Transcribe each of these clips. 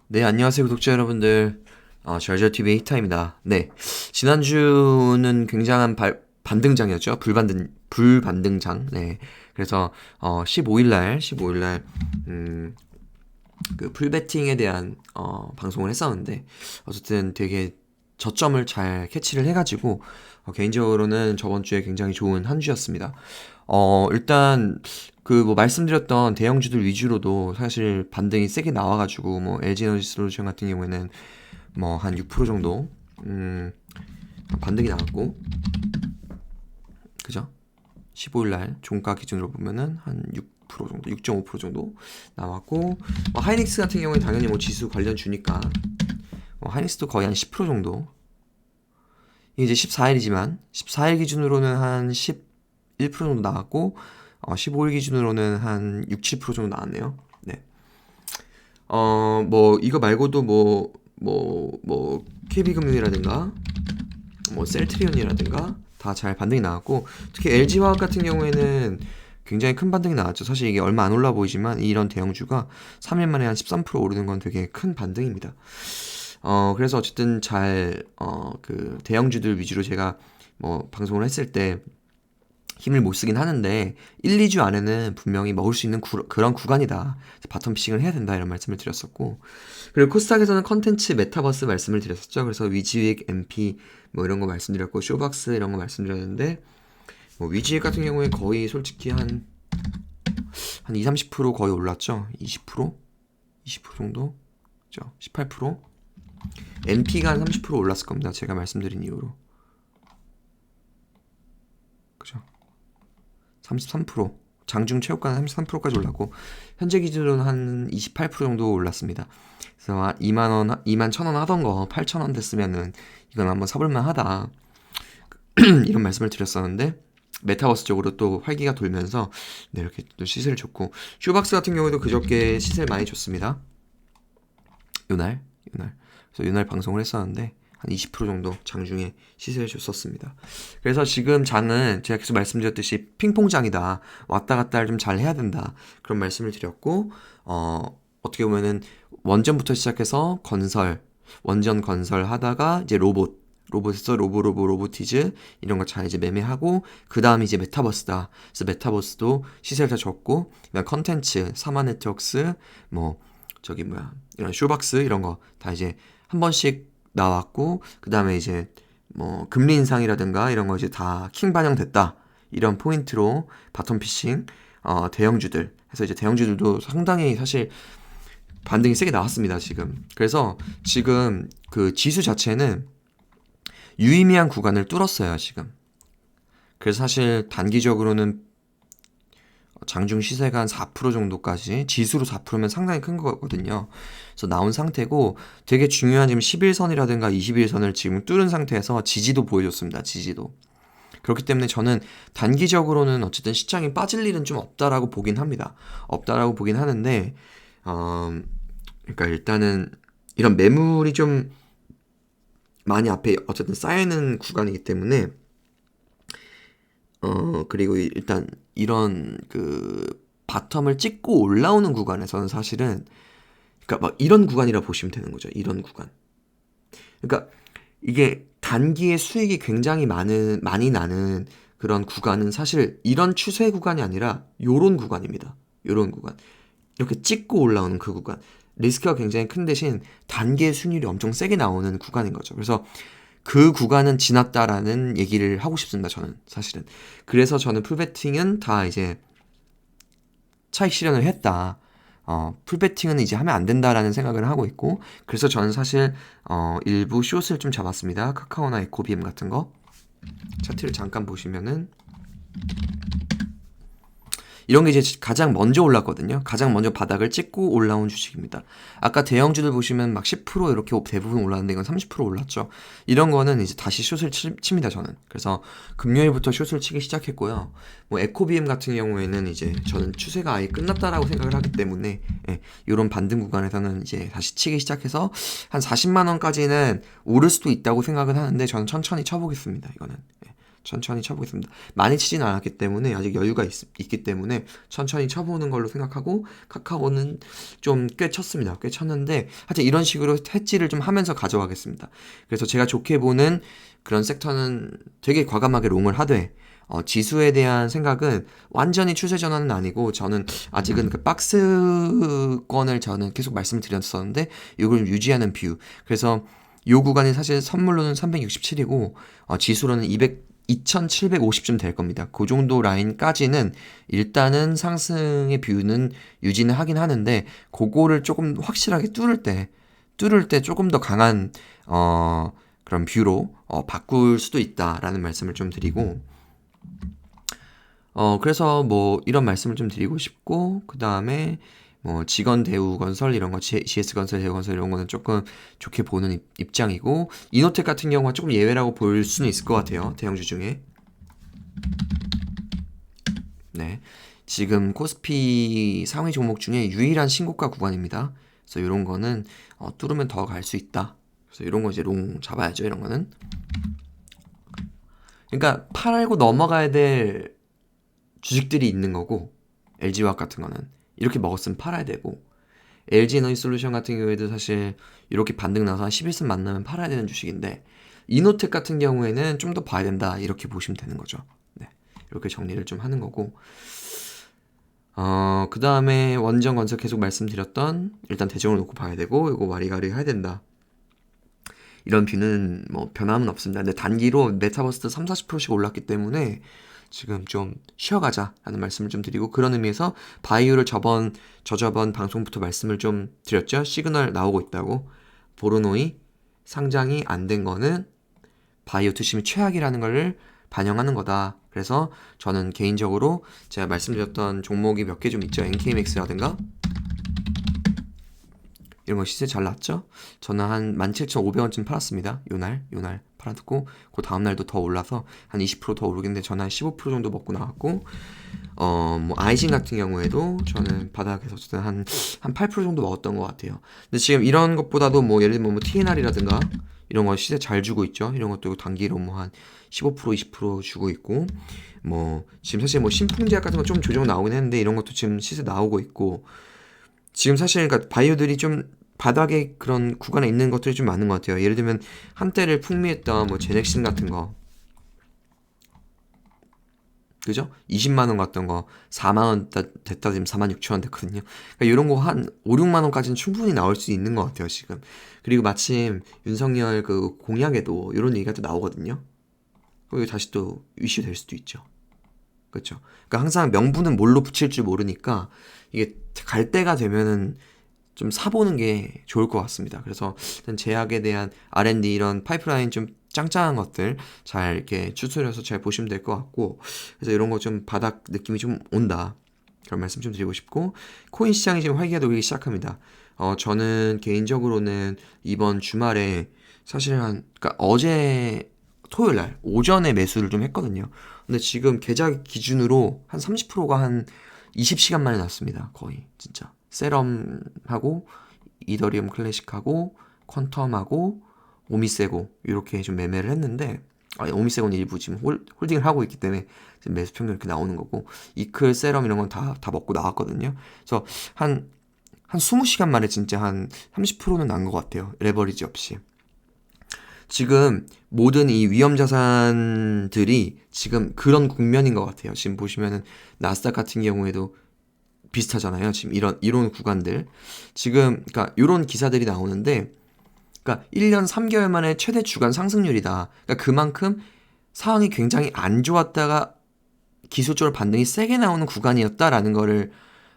네, 안녕하세요, 구독자 여러분들. 절절TV의 히타입니다. 네, 지난주는 굉장한 반등장이었죠. 불반등장. 네, 그래서 15일날, 그 풀베팅에 대한 방송을 했었는데, 어쨌든 되게 저점을 잘 캐치를 해가지고, 개인적으로는 저번 주에 굉장히 좋은 한 주였습니다. 일단 그 뭐 말씀드렸던 대형주들 위주로도 사실 반등이 세게 나와가지고 뭐 LG에너지 솔루션 같은 경우에는 뭐 한 6% 정도 반등이 나왔고, 그죠? 15일날 종가 기준으로 보면은 한 6% 정도, 6.5% 정도 나왔고, 뭐 하이닉스 같은 경우에 당연히 뭐 지수 관련 주니까 하이닉스도 거의 한 10% 정도. 이게 이제 14일이지만 14일 기준으로는 한 11% 정도 나왔고, 15일 기준으로는 한 6, 7% 정도 나왔네요. 네. 뭐 이거 말고도 KB금융이라든가 뭐 셀트리온이라든가 다 잘 반등이 나왔고, 특히 LG화학 같은 경우에는 굉장히 큰 반등이 나왔죠. 사실 이게 얼마 안 올라 보이지만 이런 대형주가 3일 만에 한 13% 오르는 건 되게 큰 반등입니다. 그래서 어쨌든 그 대형주들 위주로 제가 뭐 방송을 했을 때 힘을 못 쓰긴 하는데 1, 2주 안에는 분명히 먹을 수 있는 그런 구간이다. 바텀 피싱을 해야 된다, 이런 말씀을 드렸었고, 그리고 코스닥에서는 컨텐츠 메타버스 말씀을 드렸었죠. 그래서 위지윅, MP 뭐 이런 거 말씀드렸고, 쇼박스 이런 거 말씀드렸는데, 뭐 위지윅 같은 경우에 거의 솔직히 한 2, 30% 거의 올랐죠. 20%? 20% 정도? 그죠? 18%? MP가 한 30% 올랐을 겁니다. 제가 말씀드린 이후로. 그죠? 33%, 장중 체육관 33%까지 올랐고, 현재 기준으로는 한 28% 정도 올랐습니다. 그래서 2만원, 2만 1,000원 하던 거 8,000원 됐으면은 이건 한번 사볼만 하다, 이런 말씀을 드렸었는데, 메타버스 쪽으로 또 활기가 돌면서 네, 이렇게 또 시세를 줬고, 쇼박스 같은 경우에도 그저께 시세를 많이 줬습니다. 요날. 그래서 요날 방송을 했었는데 한 20% 정도 장중에 시세를 줬었습니다. 그래서 지금 장은 제가 계속 말씀드렸듯이 핑퐁장이다. 왔다 갔다를 좀 잘 해야 된다, 그런 말씀을 드렸고, 어떻게 보면은 원전부터 시작해서 원전 건설 하다가 이제 로봇에서 로보티즈 이런 거 잘 이제 매매하고, 그 다음에 이제 메타버스다. 그래서 메타버스도 시세를 다 줬고, 그다음 컨텐츠, 사마 네트워크스, 뭐 이런 쇼박스 이런 거 다 이제 한 번씩 나왔고, 그 다음에 이제 뭐 금리 인상이라든가 이런 거 이제 다 킹 반영됐다, 이런 포인트로 바텀 피싱 대형주들 해서 이제 대형주들도 상당히 사실 반등이 세게 나왔습니다, 지금. 그래서 지금 그 지수 자체는 유의미한 구간을 뚫었어요, 지금. 그래서 사실 단기적으로는 장중 시세가 한 4% 정도까지, 지수로 4%면 상당히 큰 거거든요. 그래서 나온 상태고, 되게 중요한 지금 11선이라든가 21선을 지금 뚫은 상태에서 지지도 보여줬습니다. 지지도. 그렇기 때문에 저는 단기적으로는 어쨌든 시장이 빠질 일은 좀 없다라고 보긴 합니다. 없다라고 보긴 하는데, 그러니까 일단은 이런 매물이 좀 많이 앞에 어쨌든 쌓여있는 구간이기 때문에, 그리고 일단 이런 그 바텀을 찍고 올라오는 구간에서는 사실은, 그러니까 막 이런 구간이라 보시면 되는 거죠. 이런 구간. 그러니까 이게 단기에 수익이 굉장히 많이 나는 그런 구간은 사실 이런 추세 구간이 아니라 요런 구간입니다. 요런 구간. 이렇게 찍고 올라오는 그 구간. 리스크가 굉장히 큰 대신 단기의 수익률이 엄청 세게 나오는 구간인 거죠. 그래서 그 구간은 지났다라는 얘기를 하고 싶습니다, 저는 사실은. 그래서 저는 풀베팅은 다 이제 차익 실현을 했다. 풀베팅은 이제 하면 안 된다라는 생각을 하고 있고, 그래서 저는 사실 일부 숏을 좀 잡았습니다. 카카오나 에코비엠 같은 거. 차트를 잠깐 보시면은 이런 게 이제 가장 먼저 올랐거든요. 가장 먼저 바닥을 찍고 올라온 주식입니다. 아까 대형주들 보시면 막 10% 이렇게 대부분 올랐는데 이건 30% 올랐죠. 이런 거는 이제 다시 숏을 칩니다, 저는. 그래서 금요일부터 숏을 치기 시작했고요. 뭐 에코비엠 같은 경우에는 이제 저는 추세가 아예 끝났다라고 생각을 하기 때문에, 이런 반등 구간에서는 이제 다시 치기 시작해서 한 40만 원까지는 오를 수도 있다고 생각은 하는데, 저는 천천히 쳐보겠습니다, 이거는. 천천히 쳐보겠습니다. 많이 치진 않았기 때문에 아직 여유가 있기 때문에 천천히 쳐보는 걸로 생각하고, 카카오는 좀 꽤 쳤습니다. 꽤 쳤는데 하여튼 이런 식으로 해지를 좀 하면서 가져가겠습니다. 그래서 제가 좋게 보는 그런 섹터는 되게 과감하게 롱을 하되, 지수에 대한 생각은 완전히 추세 전환은 아니고, 저는 아직은 그 박스권을 저는 계속 말씀드렸었는데 이걸 유지하는 뷰. 그래서 요 구간이 사실 선물로는 367이고 지수로는 2750쯤 될 겁니다. 그 정도 라인까지는 일단은 상승의 뷰는 유지는 하긴 하는데, 그거를 조금 확실하게 뚫을 때 조금 더 강한 그런 뷰로 바꿀 수도 있다라는 말씀을 좀 드리고, 그래서 뭐 이런 말씀을 좀 드리고 싶고, 그 다음에 뭐 직원 대우건설 이런 거, GS건설, 대우건설 이런 거는 조금 좋게 보는 입장이고, 이노텍 같은 경우가 조금 예외라고 볼 수는 있을 것 같아요. 대형주 중에. 네, 지금 코스피 상위 종목 중에 유일한 신고가 구간입니다. 그래서 이런 거는 뚫으면 더 갈 수 있다. 그래서 이런 거 이제 롱 잡아야죠. 이런 거는. 그러니까 팔고 넘어가야 될 주식들이 있는 거고, LG화학 같은 거는 이렇게 먹었으면 팔아야 되고, LG에너지솔루션 같은 경우에도 사실 이렇게 반등 나서 한 11승 만나면 팔아야 되는 주식인데, 이노텍 같은 경우에는 좀 더 봐야 된다, 이렇게 보시면 되는 거죠. 네, 이렇게 정리를 좀 하는 거고, 그 다음에 원전건설 계속 말씀드렸던, 일단 대중을 놓고 봐야 되고, 이거 와리가리 해야 된다, 이런 뷰는 뭐 변함은 없습니다. 근데 단기로 메타버스도 30-40%씩 올랐기 때문에 지금 좀 쉬어가자라는 말씀을 좀 드리고, 그런 의미에서 바이오를 저저번 방송부터 말씀을 좀 드렸죠. 시그널 나오고 있다고. 보르노이 상장이 안 된 거는 바이오 투심이 최악이라는 걸 반영하는 거다. 그래서 저는 개인적으로 제가 말씀드렸던 종목이 몇 개 좀 있죠. NKMX라든가 이런 거 시세 잘 났죠? 저는 한 17,500원쯤 팔았습니다. 요날 팔아듣고, 그 다음날도 더 올라서 한 20% 더 오르겠는데 저는 한 15% 정도 먹고 나왔고, 뭐 아이신 같은 경우에도 저는 바닥에서 어쨌든 한 8% 정도 먹었던 것 같아요. 근데 지금 이런 것보다도 뭐 예를 들면 뭐 TNR이라든가 이런 거 시세 잘 주고 있죠. 이런 것도 단기로 뭐 한 15% 20% 주고 있고, 뭐 지금 사실 뭐 신풍제약 같은 거 좀 조정 나오긴 했는데 이런 것도 지금 시세 나오고 있고, 지금 사실 그러니까 바이오들이 좀 바닥에 그런 구간에 있는 것들이 좀 많은 것 같아요. 예를 들면 한때를 풍미했던 뭐 제넥신 같은 거, 그죠? 20만 원 갔던 거 4만 원 됐다 지금 4만 6천 원 됐거든요. 그러니까 이런 거 한 5, 6만 원까지는 충분히 나올 수 있는 것 같아요, 지금. 그리고 마침 윤석열 그 공약에도 이런 얘기가 또 나오거든요. 그게 다시 또 이슈 될 수도 있죠. 그렇죠? 그러니까 항상 명분은 뭘로 붙일 줄 모르니까 이게 갈 때가 되면은 좀 사보는 게 좋을 것 같습니다. 그래서 일단 제약에 대한 R&D 이런 파이프라인 좀 짱짱한 것들 잘 이렇게 추스려서 잘 보시면 될 것 같고, 그래서 이런 거 좀 바닥 느낌이 좀 온다, 그런 말씀 좀 드리고 싶고, 코인 시장이 지금 활기가 돌기 시작합니다. 저는 개인적으로는 이번 주말에 사실 그러니까 어제 토요일 날 오전에 매수를 좀 했거든요. 근데 지금 계좌 기준으로 한 30%가 한 20시간 만에 났습니다. 거의 진짜. 세럼하고 이더리움 클래식하고 퀀텀하고 오미세고 이렇게 좀 매매를 했는데, 오미세고는 일부 지금 홀딩을 하고 있기 때문에 지금 매수 평균 이렇게 나오는 거고, 이클, 세럼 이런 건 다 먹고 나왔거든요. 그래서 한 20시간 만에 진짜 한 30%는 난 것 같아요. 레버리지 없이. 지금 모든 이 위험 자산들이 지금 그런 국면인 것 같아요. 지금 보시면은 나스닥 같은 경우에도 비슷하잖아요. 지금 이런 구간들. 지금, 그러니까 이런 기사들이 나오는데, 그러니까 1년 3개월 만에 최대 주간 상승률이다. 그러니까 그만큼 상황이 굉장히 안 좋았다가 기술적으로 반등이 세게 나오는 구간이었다라는 거를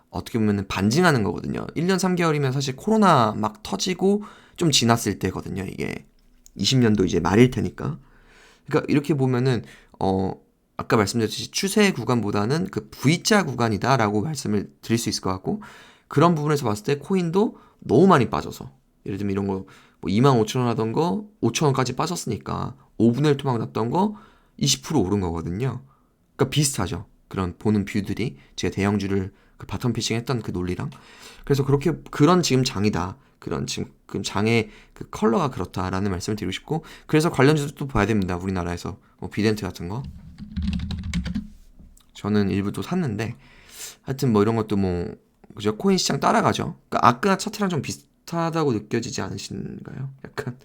어떻게 보면 반증하는 거거든요. 1년 3개월이면 사실 코로나 막 터지고 좀 지났을 때거든요. 이게 20년도 이제 말일 테니까. 그러니까 이렇게 보면은 아까 말씀드렸듯이 추세 구간보다는 그 V자 구간이다라고 말씀을 드릴 수 있을 것 같고, 그런 부분에서 봤을 때 코인도 너무 많이 빠져서, 예를 들면 이런 거 뭐 25,000원 하던 거 5,000원까지 빠졌으니까 5분의 1 토막 났던 거 20% 오른 거거든요. 그러니까 비슷하죠. 그런 보는 뷰들이 제가 대형주를 그 바텀 피싱 했던 그 논리랑. 그래서 그런 지금 장이다. 그런 지금 장의 그 컬러가 그렇다라는 말씀을 드리고 싶고, 그래서 관련주도 또 봐야 됩니다. 우리나라에서 뭐 비덴트 같은 거 저는 일부 또 샀는데, 하여튼 뭐 이런 것도 뭐 그죠, 코인 시장 따라가죠. 그러니까 아크나 차트랑 좀 비슷하다고 느껴지지 않으신가요? 약간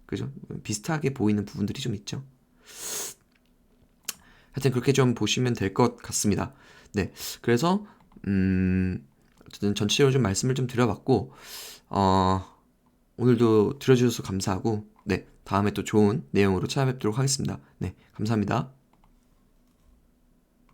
그죠, 비슷하게 보이는 부분들이 좀 있죠. 하여튼 그렇게 좀 보시면 될 것 같습니다. 네, 그래서 어쨌든 전체적으로 좀 말씀을 좀 드려봤고, 오늘도 들어주셔서 감사하고, 네, 다음에 또 좋은 내용으로 찾아뵙도록 하겠습니다. 네, 감사합니다.